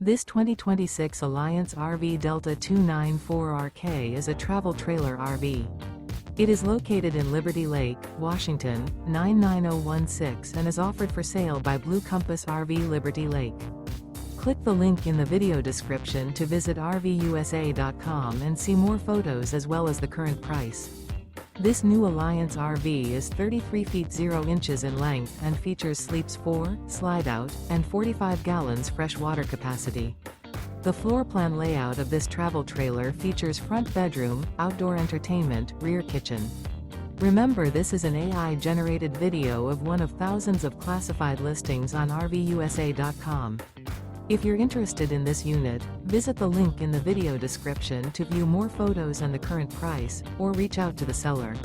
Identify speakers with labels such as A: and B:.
A: This 2026 Alliance RV Delta 294RK is a travel trailer RV. It is located in Liberty Lake, Washington, 99016 and is offered for sale by Blue Compass RV Liberty Lake. Click the link in the video description to visit RVUSA.com and see more photos as well as the current price. This new Alliance RV is 33 feet 0 inches in length and features sleeps 4, Slideout, and 45 gallons fresh water capacity. The floor plan layout of this travel trailer features front bedroom, outdoor entertainment, rear kitchen. Remember, this is an AI-generated video of one of thousands of classified listings on RVUSA.com. If you're interested in this unit, visit the link in the video description to view more photos and the current price, or reach out to the seller.